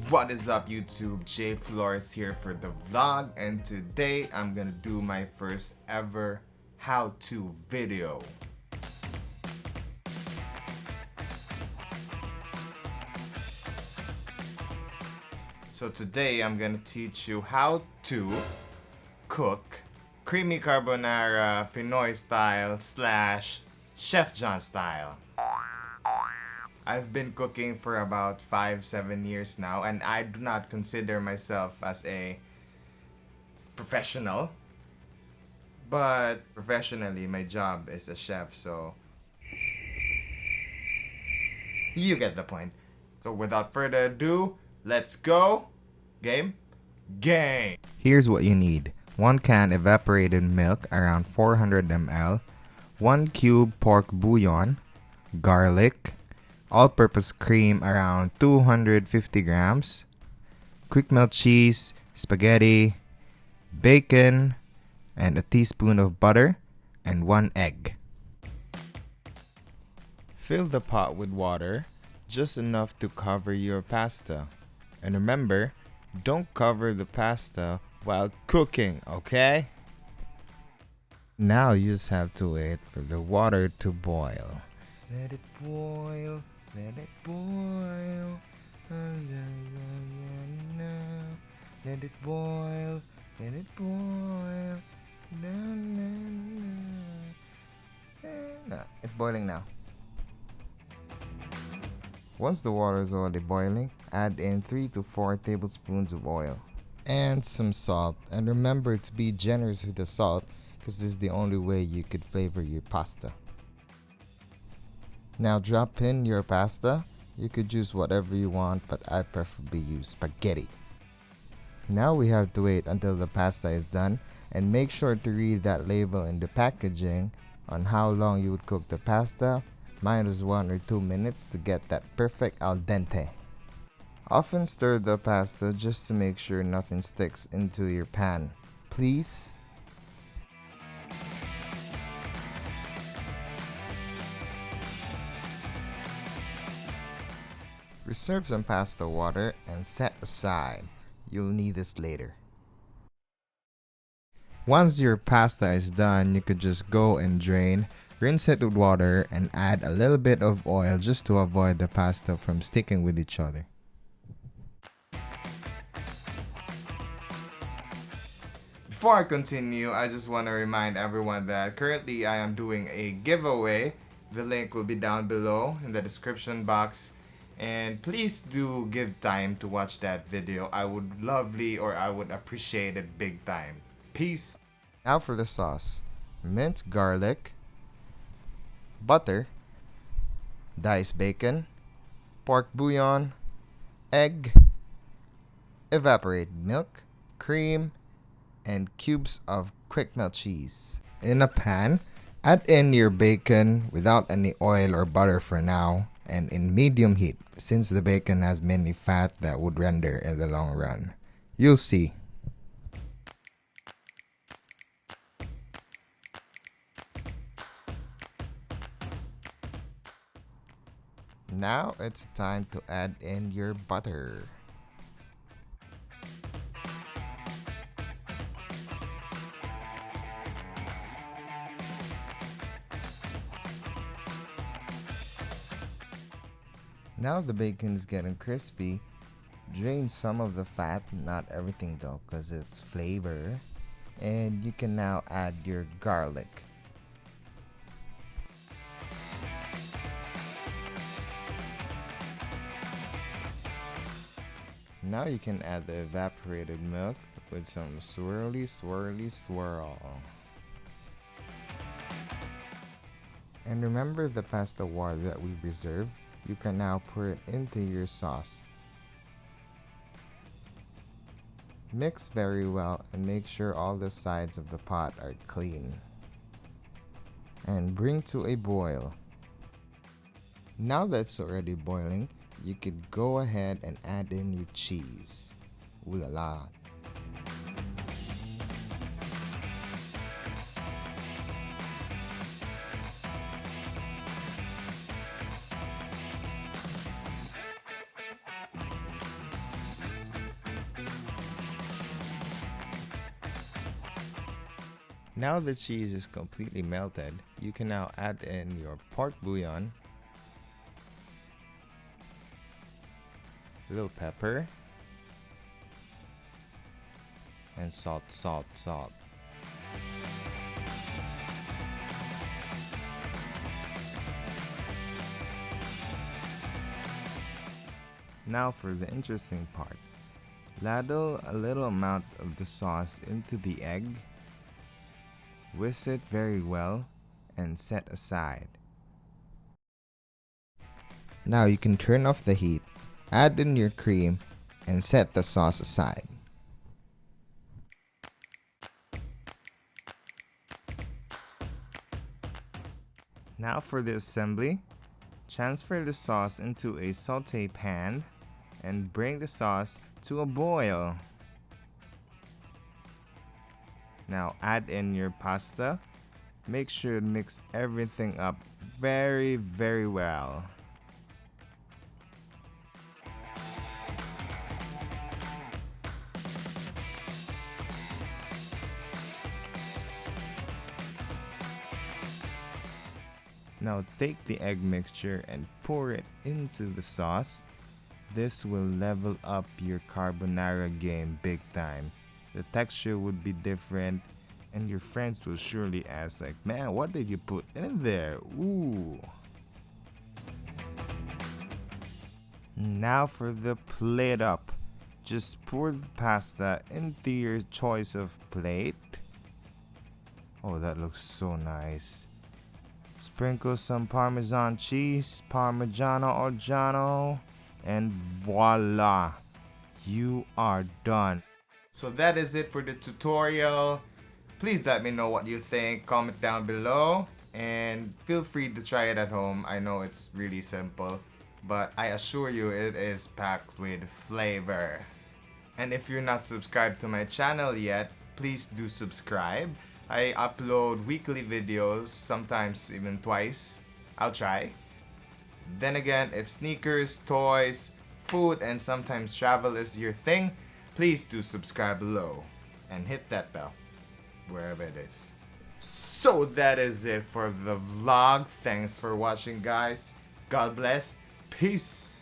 What is up YouTube? Jay Flores here for the vlog, and today I'm gonna do my first ever how-to video. So today I'm gonna teach you how to cook Creamy Carbonara Pinoy Style / Chef John Style. I've been cooking for about 5-7 years now, and I do not consider myself as a professional. But professionally, my job is a chef, so you get the point. So without further ado, let's go. Game? Game! Here's what you need. 1 can evaporated milk, around 400 ml, 1 cube pork bouillon, garlic, all-purpose cream around 250 grams, quick melt cheese, spaghetti, bacon, and a teaspoon of butter, and 1 egg. Fill the pot with water, just enough to cover your pasta. And remember, don't cover the pasta while cooking, okay? Now you just have to wait for the water to boil. Let it boil, let it boil. Let it boil, let it boil. It's boiling now. Once the water is already boiling, add in 3 to 4 tablespoons of oil and some salt. And remember to be generous with the salt, because this is the only way you could flavor your pasta. Now drop in your pasta. You could use whatever you want, but I preferably use spaghetti. Now we have to wait until the pasta is done, and make sure to read that label in the packaging on how long you would cook the pasta. Mine is 1 or 2 minutes to get that perfect al dente. Often stir the pasta just to make sure nothing sticks into your pan. Please. Reserve some pasta water and set aside. You'll need this later. Once your pasta is done, you could just go and drain, rinse it with water, and add a little bit of oil just to avoid the pasta from sticking with each other. Before I continue, I just want to remind everyone that currently I am doing a giveaway. The link will be down below in the description box. And please do give time to watch that video. I would appreciate it big time. Peace. Now for the sauce. Minced garlic, butter, diced bacon, pork bouillon, egg, evaporated milk, cream, and cubes of quick melt cheese. In a pan, add in your bacon without any oil or butter for now, and in medium heat, since the bacon has many fat that would render in the long run. You'll see. Now it's time to add in your butter. Now the bacon is getting crispy. Drain some of the fat, not everything though, because it's flavor. And you can now add your garlic. Now you can add the evaporated milk with some swirly swirl. And remember the pasta water that we reserved. You can now pour it into your sauce. Mix very well and make sure all the sides of the pot are clean. And bring to a boil. Now that's already boiling, you could go ahead and add in your cheese. Ooh la la. Now the cheese is completely melted, you can now add in your pork bouillon, little pepper, and salt. Now for the interesting part. Ladle a little amount of the sauce into the egg, whisk it very well, and set aside. Now you can turn off the heat, add in your cream, and set the sauce aside. Now for the assembly, transfer the sauce into a saute pan and bring the sauce to a boil. Now add in your pasta. Make sure to mix everything up very well. Now take the egg mixture and pour it into the sauce. This will level up your carbonara game big time. The texture would be different and your friends will surely ask like, man, what did you put in there? Ooh. Now for the plate up. Just pour the pasta into your choice of plate. Oh, that looks so nice. Sprinkle some Parmesan cheese, Parmigiano Reggiano, and voila, you are done. So that is it for the tutorial. Please let me know what you think, comment down below, and feel free to try it at home. I know it's really simple, but I assure you it is packed with flavor. And if you're not subscribed to my channel yet, please do subscribe. I upload weekly videos, sometimes even twice. I'll try. Then again, if sneakers, toys, food, and sometimes travel is your thing, please do subscribe below and hit that bell wherever it is. So that is it for the vlog. Thanks for watching, guys. God bless. Peace.